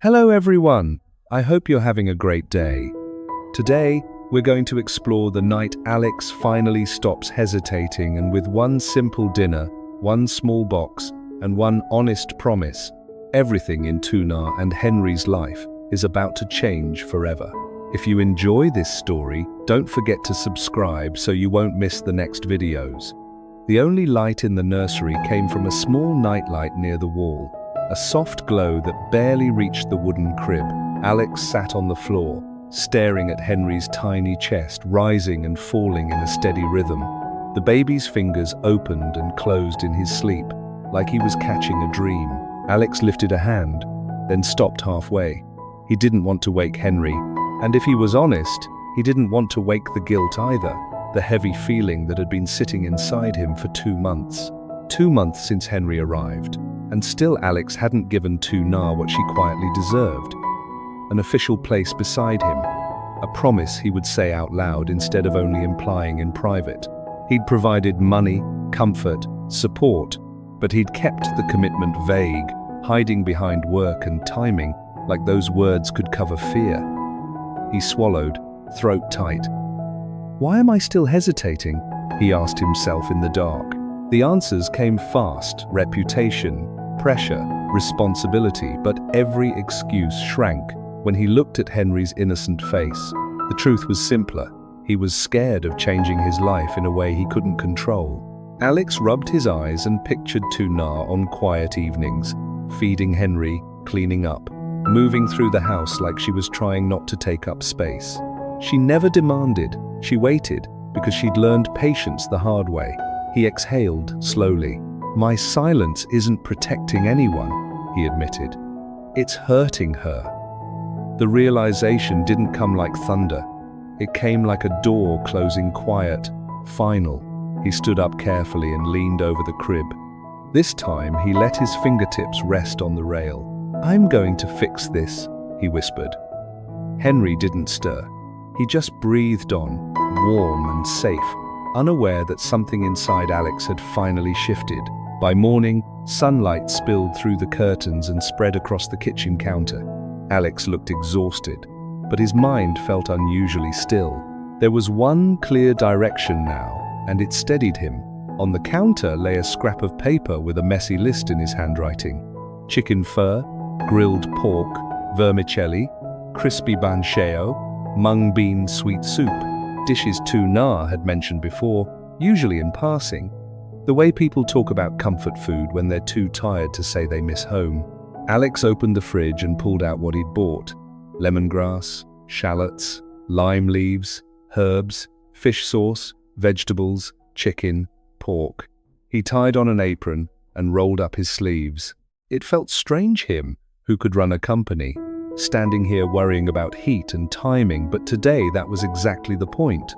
Hello everyone, I hope you're having a great day. Today, we're going to explore the night Alex finally stops hesitating, and with one simple dinner, one small box, and one honest promise, everything in Tuna and Henry's life is about to change forever. If you enjoy this story, don't forget to subscribe so you won't miss the next videos. The only light in the nursery came from a small nightlight near the wall, a soft glow that barely reached the wooden crib. Alex sat on the floor, staring at Henry's tiny chest rising and falling in a steady rhythm. The baby's fingers opened and closed in his sleep, like he was catching a dream. Alex lifted a hand, then stopped halfway. He didn't want to wake Henry, and if he was honest, he didn't want to wake the guilt either, the heavy feeling that had been sitting inside him for 2 months. 2 months since Henry arrived, and still Alex hadn't given Tuna what she quietly deserved. An official place beside him, a promise he would say out loud instead of only implying in private. He'd provided money, comfort, support, but he'd kept the commitment vague, hiding behind work and timing, like those words could cover fear. He swallowed, throat tight. "Why am I still hesitating?" he asked himself in the dark. The answers came fast: reputation, pressure, responsibility, but every excuse shrank when he looked at Henry's innocent face. The truth was simpler. He was scared of changing his life in a way he couldn't control. Alex rubbed his eyes and pictured Tuna on quiet evenings, feeding Henry, cleaning up, moving through the house like she was trying not to take up space. She never demanded, she waited, because she'd learned patience the hard way. He exhaled slowly. "My silence isn't protecting anyone," he admitted. "It's hurting her." The realization didn't come like thunder. It came like a door closing quiet, final. He stood up carefully and leaned over the crib. This time, he let his fingertips rest on the rail. "I'm going to fix this," he whispered. Henry didn't stir. He just breathed on, warm and safe, unaware that something inside Alex had finally shifted. By morning, sunlight spilled through the curtains and spread across the kitchen counter. Alex looked exhausted, but his mind felt unusually still. There was one clear direction now, and it steadied him. On the counter lay a scrap of paper with a messy list in his handwriting. Chicken fur, grilled pork, vermicelli, crispy banchetto, mung bean sweet soup. Dishes Tuna had mentioned before, usually in passing. The way people talk about comfort food when they're too tired to say they miss home. Alex opened the fridge and pulled out what he'd bought. Lemongrass, shallots, lime leaves, herbs, fish sauce, vegetables, chicken, pork. He tied on an apron and rolled up his sleeves. It felt strange, him, who could run a company, standing here worrying about heat and timing, but today that was exactly the point.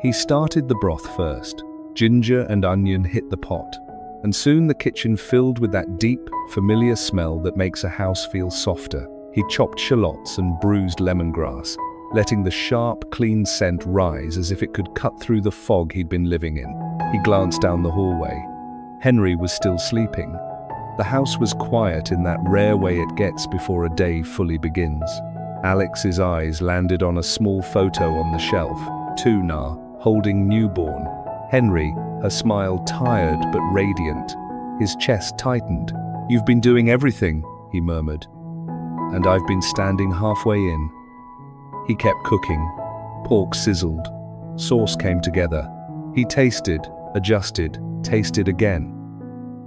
He started the broth first. Ginger and onion hit the pot, and soon the kitchen filled with that deep, familiar smell that makes a house feel softer. He chopped shallots and bruised lemongrass, letting the sharp, clean scent rise as if it could cut through the fog he'd been living in. He glanced down the hallway. Henry was still sleeping. The house was quiet in that rare way it gets before a day fully begins. Alex's eyes landed on a small photo on the shelf. Tuna, holding newborn. Henry, her smile tired but radiant. His chest tightened. "You've been doing everything," he murmured. "And I've been standing halfway in." He kept cooking. Pork sizzled. Sauce came together. He tasted, adjusted, tasted again.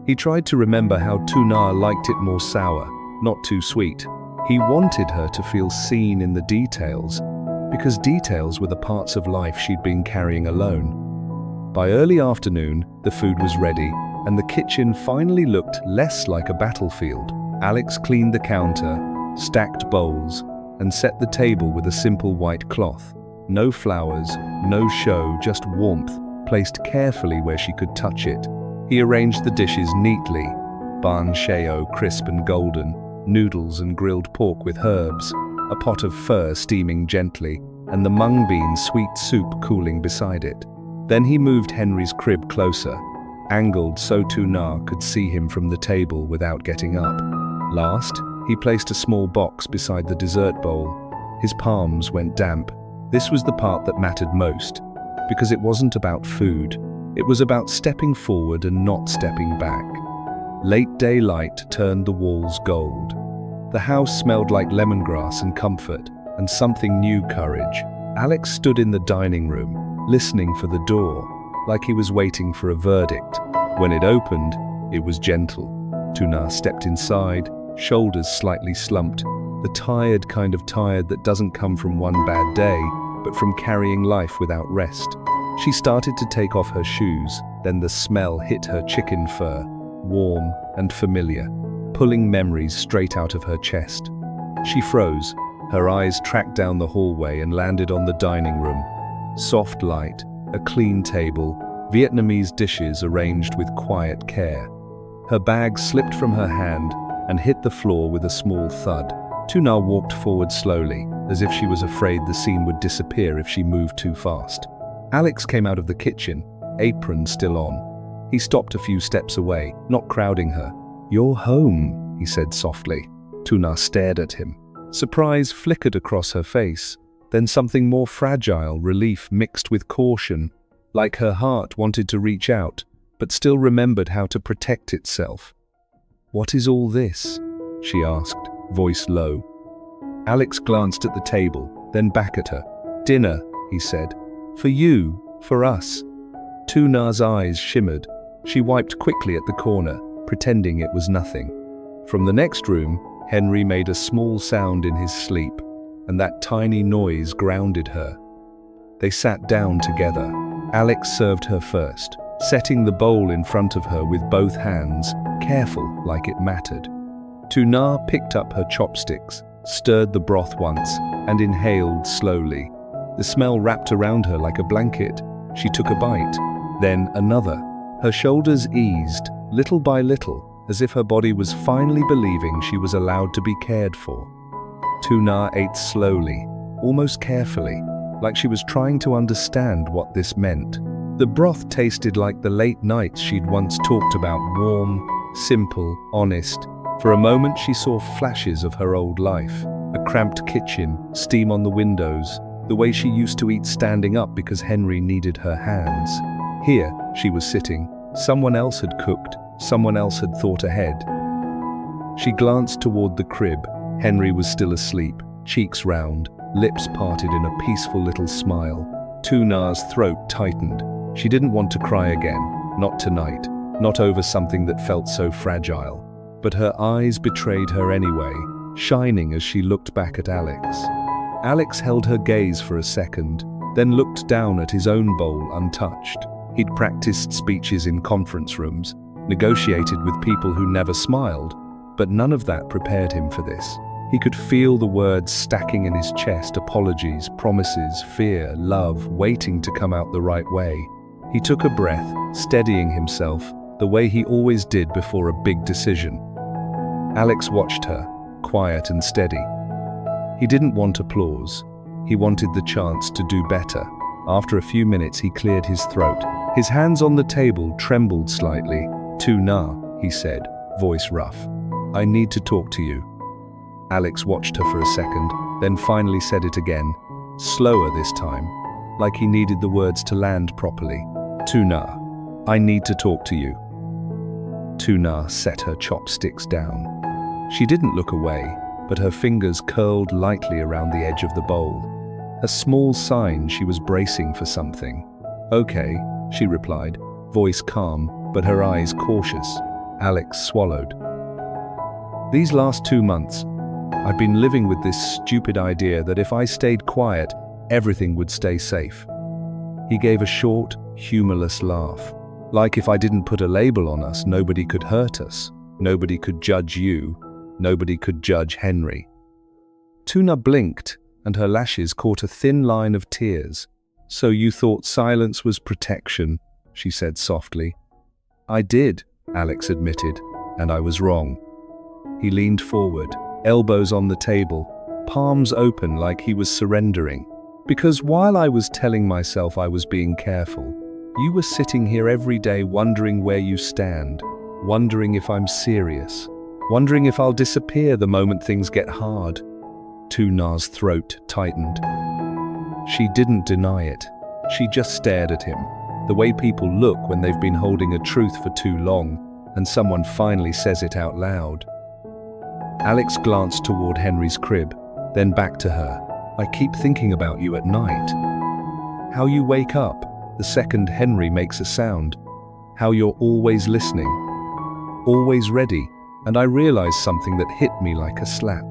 He tried to remember how Tuna liked it more sour, not too sweet. He wanted her to feel seen in the details, because details were the parts of life she'd been carrying alone. By early afternoon, the food was ready, and the kitchen finally looked less like a battlefield. Alex cleaned the counter, stacked bowls, and set the table with a simple white cloth. No flowers, no show, just warmth, placed carefully where she could touch it. He arranged the dishes neatly: banchetto, crisp and golden, noodles and grilled pork with herbs, a pot of fur steaming gently, and the mung bean sweet soup cooling beside it. Then he moved Henry's crib closer, angled so Tuna could see him from the table without getting up. Last, He placed a small box beside the dessert bowl. His palms went damp. This was the part that mattered most, because it wasn't about food. It was about stepping forward and not stepping back. Late daylight turned the walls gold. The house smelled like lemongrass and comfort, and something new, courage. Alex stood in the dining room, listening for the door, like he was waiting for a verdict. When it opened, it was gentle. Tuna stepped inside, shoulders slightly slumped, the tired kind of tired that doesn't come from one bad day, but from carrying life without rest. She started to take off her shoes, then the smell hit her chicken fur, warm and familiar, pulling memories straight out of her chest. She froze. Her eyes tracked down the hallway and landed on the dining room. Soft light, a clean table, Vietnamese dishes arranged with quiet care. Her bag slipped from her hand and hit the floor with a small thud. Tuna walked forward slowly, as if she was afraid the scene would disappear if she moved too fast. Alex came out of the kitchen, apron still on. He stopped a few steps away, not crowding her. "You're home," he said softly. Tuna stared at him. Surprise flickered across her face, then something more fragile, relief mixed with caution, like her heart wanted to reach out, but still remembered how to protect itself. "What is all this?" she asked, voice low. Alex glanced at the table, then back at her. "Dinner," he said. "For you, for us." Tuna's eyes shimmered. She wiped quickly at the corner, pretending it was nothing. From the next room, Henry made a small sound in his sleep, and that tiny noise grounded her. They sat down together. Alex served her first, setting the bowl in front of her with both hands, careful like it mattered. Tuna picked up her chopsticks, stirred the broth once, and inhaled slowly. The smell wrapped around her like a blanket. She took a bite, then another. Her shoulders eased, little by little, as if her body was finally believing she was allowed to be cared for. Tuna ate slowly, almost carefully, like she was trying to understand what this meant. The broth tasted like the late nights she'd once talked about, warm, simple, honest. For a moment she saw flashes of her old life, a cramped kitchen, steam on the windows, the way she used to eat standing up because Henry needed her hands. Here, she was sitting. Someone else had cooked, someone else had thought ahead. She glanced toward the crib. Henry was still asleep, cheeks round, lips parted in a peaceful little smile. Tuna's throat tightened. She didn't want to cry again, not tonight, not over something that felt so fragile. But her eyes betrayed her anyway, shining as she looked back at Alex. Alex held her gaze for a second, then looked down at his own bowl untouched. He'd practiced speeches in conference rooms, negotiated with people who never smiled, but none of that prepared him for this. He could feel the words stacking in his chest, apologies, promises, fear, love, waiting to come out the right way. He took a breath, steadying himself, the way he always did before a big decision. Alex watched her, quiet and steady. He didn't want applause. He wanted the chance to do better. After a few minutes, he cleared his throat. His hands on the table trembled slightly. "Tuna," he said, voice rough. "I need to talk to you." Alex watched her for a second, then finally said it again, slower this time, like he needed the words to land properly. "Tuna, I need to talk to you." Tuna set her chopsticks down. She didn't look away, but her fingers curled lightly around the edge of the bowl. A small sign she was bracing for something. "Okay," she replied, voice calm, but her eyes cautious. Alex swallowed. "These last 2 months, I've been living with this stupid idea that if I stayed quiet, everything would stay safe." He gave a short, humorless laugh. "Like if I didn't put a label on us, nobody could hurt us. Nobody could judge you. Nobody could judge Henry." Tuna blinked, and her lashes caught a thin line of tears. "So you thought silence was protection," she said softly. "I did," Alex admitted, "and I was wrong." He leaned forward, elbows on the table, palms open like he was surrendering. "Because while I was telling myself I was being careful, you were sitting here every day wondering where you stand, wondering if I'm serious. wondering if I'll disappear the moment things get hard. Tuna's throat tightened. She didn't deny it. She just stared at him, the way people look when they've been holding a truth for too long, and someone finally says it out loud. Alex glanced toward Henry's crib, then back to her. I keep thinking about you at night. How you wake up the second Henry makes a sound. How you're always listening, always ready, and I realized something that hit me like a slap.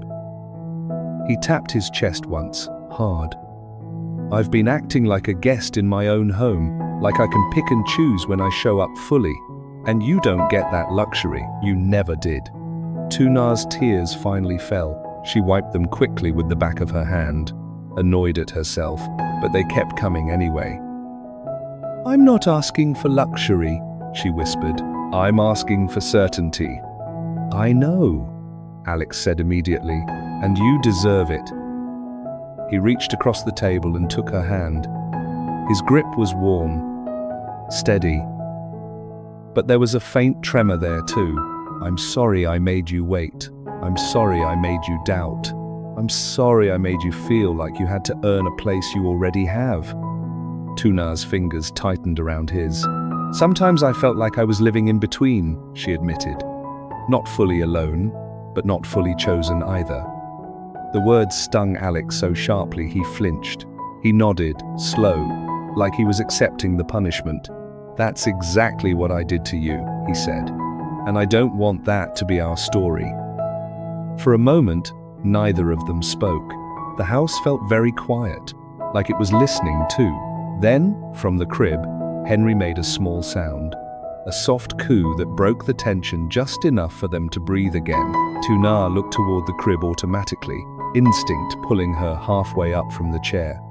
He tapped his chest once, hard. I've been acting like a guest in my own home, like I can pick and choose when I show up fully, and you don't get that luxury. You never did. Tuna's tears finally fell. She wiped them quickly with the back of her hand, annoyed at herself, but they kept coming anyway. I'm not asking for luxury, she whispered. I'm asking for certainty. I know, Alex said immediately, and you deserve it. He reached across the table and took her hand. His grip was warm, steady, but there was a faint tremor there too. I'm sorry I made you wait. I'm sorry I made you doubt. I'm sorry I made you feel like you had to earn a place you already have. Tuna's fingers tightened around his. Sometimes I felt like I was living in between, she admitted. Not fully alone, but not fully chosen either. The words stung Alex so sharply he flinched. He nodded, slow, like he was accepting the punishment. That's exactly what I did to you, he said. And I don't want that to be our story. For a moment, neither of them spoke. The house felt very quiet, like it was listening too. Then, from the crib, Henry made a small sound. A soft coo that broke the tension just enough for them to breathe again. Tuna looked toward the crib automatically, instinct pulling her halfway up from the chair.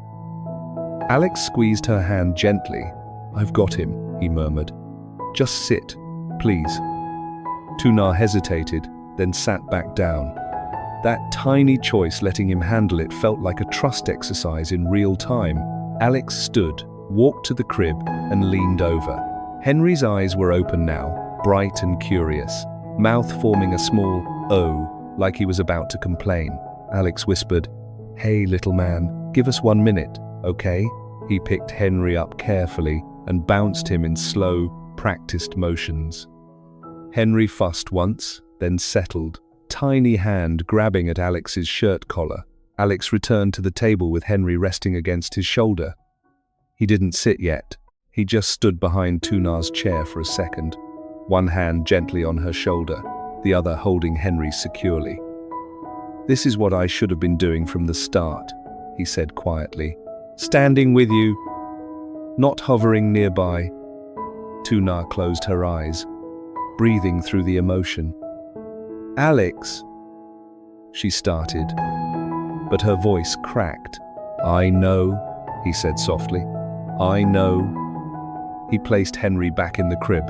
Alex squeezed her hand gently. I've got him, he murmured. Just sit, please. Tuna hesitated, then sat back down. That tiny choice letting him handle it felt like a trust exercise in real time. Alex stood, walked to the crib, and leaned over. Henry's eyes were open now, bright and curious, mouth forming a small O, like he was about to complain. Alex whispered, Hey, little man, give us 1 minute, okay? He picked Henry up carefully and bounced him in slow, practiced motions. Henry fussed once, then settled, tiny hand grabbing at Alex's shirt collar. Alex returned to the table with Henry resting against his shoulder. He didn't sit yet. He just stood behind Tuna's chair for a second, one hand gently on her shoulder, the other holding Henry securely. This is what I should have been doing from the start, he said quietly. Standing with you, not hovering nearby. Tuna closed her eyes, breathing through the emotion. Alex, she started, but her voice cracked. I know, he said softly. I know. He placed Henry back in the crib,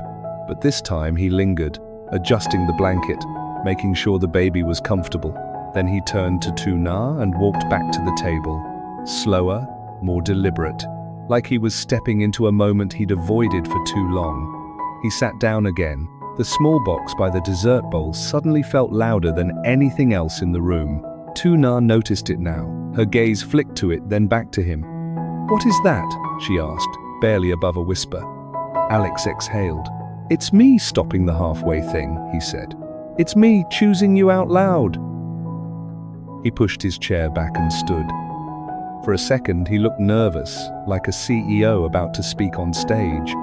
but this time he lingered, adjusting the blanket, making sure the baby was comfortable. Then he turned to Tuna and walked back to the table, slower, more deliberate, like he was stepping into a moment he'd avoided for too long. He sat down again. The small box by the dessert bowl suddenly felt louder than anything else in the room. Tuna noticed it now. Her gaze flicked to it, then back to him. What is that? She asked, barely above a whisper. Alex exhaled. It's me stopping the halfway thing, he said. It's me choosing you out loud. He pushed his chair back and stood. For a second, he looked nervous, like a CEO about to speak on stage.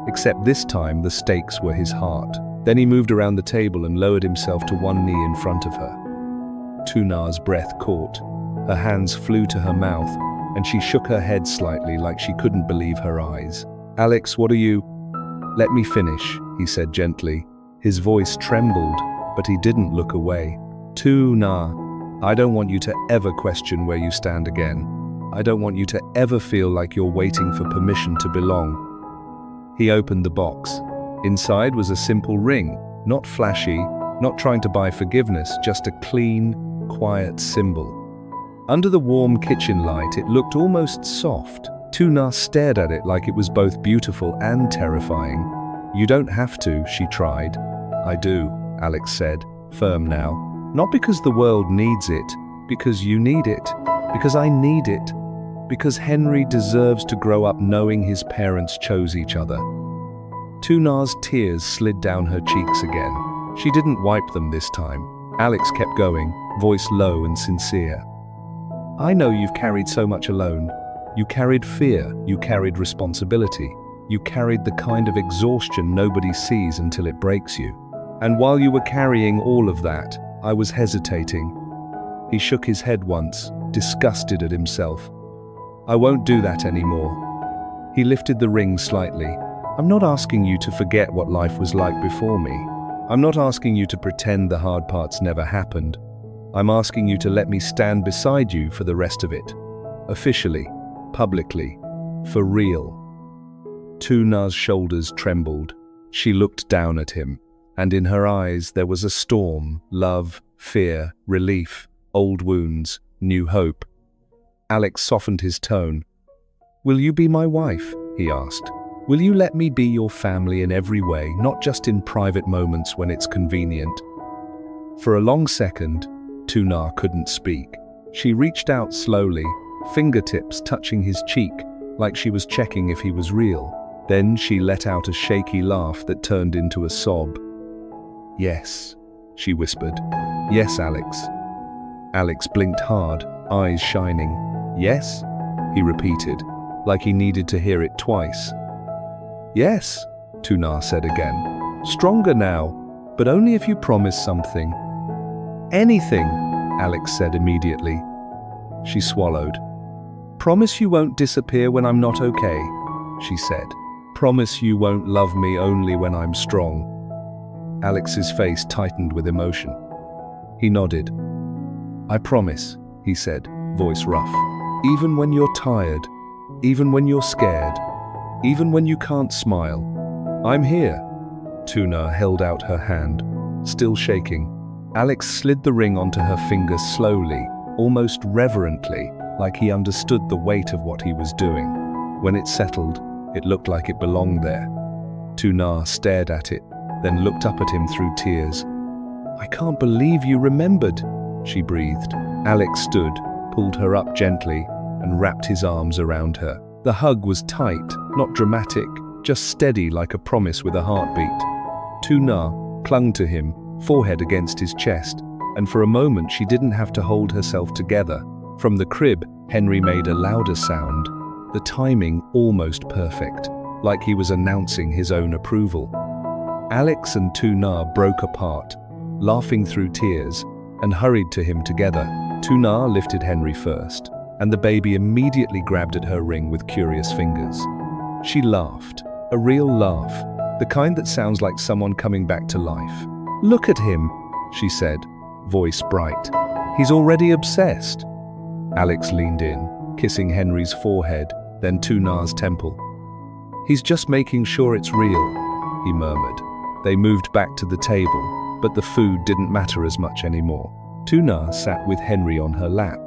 Except this time, the stakes were his heart. Then he moved around the table and lowered himself to one knee in front of her. Tuna's breath caught. Her hands flew to her mouth, and she shook her head slightly like she couldn't believe her eyes. Alex, what are you? Let me finish, he said gently. His voice trembled, but he didn't look away. Tuna, I don't want you to ever question where you stand again. I don't want you to ever feel like you're waiting for permission to belong. He opened the box. Inside was a simple ring, not flashy, not trying to buy forgiveness, just a clean, quiet symbol. Under the warm kitchen light, it looked almost soft. Tuna stared at it like it was both beautiful and terrifying. You don't have to, she tried. I do, Alex said, firm now. Not because the world needs it, because you need it, because I need it, because Henry deserves to grow up knowing his parents chose each other. Tuna's tears slid down her cheeks again. She didn't wipe them this time. Alex kept going, voice low and sincere. I know you've carried so much alone. You carried fear, you carried responsibility, you carried the kind of exhaustion nobody sees until it breaks you. And while you were carrying all of that, I was hesitating. He shook his head once, disgusted at himself. I won't do that anymore. He lifted the ring slightly. I'm not asking you to forget what life was like before me. I'm not asking you to pretend the hard parts never happened. I'm asking you to let me stand beside you for the rest of it. Officially, publicly, for real. Tuna's shoulders trembled. She looked down at him, and in her eyes there was a storm, love, fear, relief, old wounds, new hope. Alex softened his tone. Will you be my wife? He asked. Will you let me be your family in every way, not just in private moments when it's convenient? For a long second, Tuna couldn't speak. She reached out slowly, fingertips touching his cheek, like she was checking if he was real. Then she let out a shaky laugh that turned into a sob. Yes, she whispered. Yes, Alex. Alex blinked hard, eyes shining. Yes? He repeated, like he needed to hear it twice. Yes, Tuna said again. Stronger now, but only if you promise something. Anything, Alex said immediately. She swallowed. Promise you won't disappear when I'm not okay, she said. Promise you won't love me only when I'm strong. Alex's face tightened with emotion. He nodded. I promise, he said, voice rough. Even when you're tired, even when you're scared, even when you can't smile, I'm here. Tuna held out her hand, still shaking. Alex slid the ring onto her finger slowly, almost reverently, like he understood the weight of what he was doing. When it settled, it looked like it belonged there. Tuna stared at it, then looked up at him through tears. I can't believe you remembered, she breathed. Alex stood, pulled her up gently, and wrapped his arms around her. The hug was tight, not dramatic, just steady like a promise with a heartbeat. Tuna clung to him, forehead against his chest, and for a moment she didn't have to hold herself together. From the crib, Henry made a louder sound, the timing almost perfect, like he was announcing his own approval. Alex and Tuna broke apart, laughing through tears, and hurried to him together. Tuna lifted Henry first, and the baby immediately grabbed at her ring with curious fingers. She laughed, a real laugh, the kind that sounds like someone coming back to life. Look at him, she said, voice bright. He's already obsessed. Alex leaned in, kissing Henry's forehead, then Tuna's temple. He's just making sure it's real, he murmured. They moved back to the table, but the food didn't matter as much anymore. Tuna sat with Henry on her lap,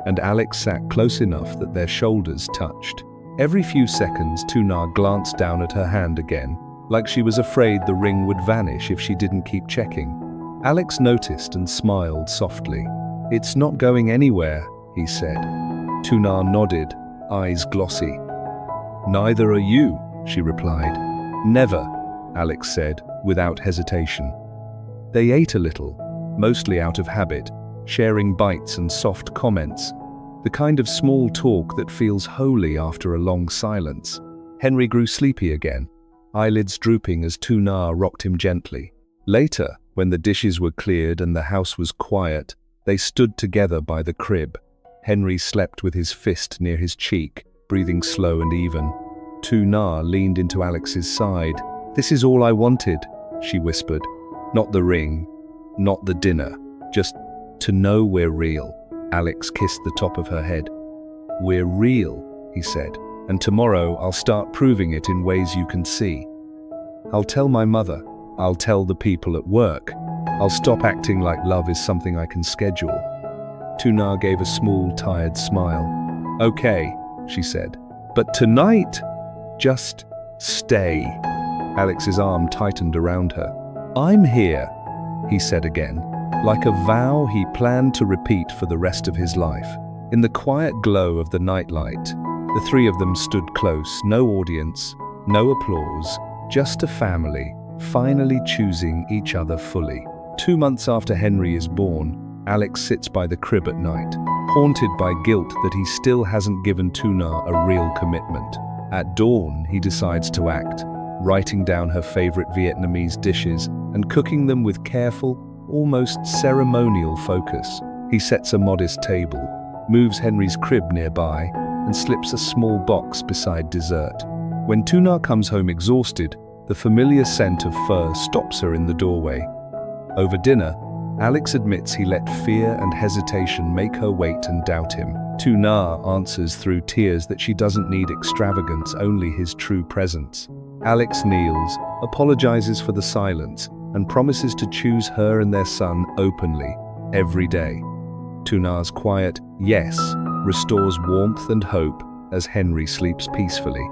and Alex sat close enough that their shoulders touched. Every few seconds, Tuna glanced down at her hand again, like she was afraid the ring would vanish if she didn't keep checking. Alex noticed and smiled softly. It's not going anywhere, he said. Tuna nodded, eyes glossy. Neither are you, she replied. Never, Alex said, without hesitation. They ate a little, mostly out of habit, sharing bites and soft comments, the kind of small talk that feels holy after a long silence. Henry grew sleepy again, eyelids drooping as Tuna rocked him gently. Later, when the dishes were cleared and the house was quiet, they stood together by the crib. Henry slept with his fist near his cheek, breathing slow and even. Tuna leaned into Alex's side. This is all I wanted, she whispered. Not the ring, not the dinner, just to know we're real. Alex kissed the top of her head. We're real, he said, and tomorrow I'll start proving it in ways you can see. I'll tell my mother. I'll tell the people at work. I'll stop acting like love is something I can schedule. Tuna gave a small, tired smile. Okay, she said, but tonight, just stay. Alex's arm tightened around her. I'm here, he said again, like a vow he planned to repeat for the rest of his life. In the quiet glow of the nightlight, the three of them stood close, no audience, no applause, just a family, finally choosing each other fully. 2 months after Henry is born, Alex sits by the crib at night, haunted by guilt that he still hasn't given Tuna a real commitment. At dawn, he decides to act, writing down her favorite Vietnamese dishes and cooking them with careful, almost ceremonial focus. He sets a modest table, moves Henry's crib nearby, and slips a small box beside dessert. When Tuna comes home exhausted, the familiar scent of fur stops her in the doorway. Over dinner, Alex admits he let fear and hesitation make her wait and doubt him. Tuna answers through tears that she doesn't need extravagance, only his true presence. Alex kneels, apologizes for the silence, and promises to choose her and their son openly, every day. Tuna's quiet yes restores warmth and hope as Henry sleeps peacefully.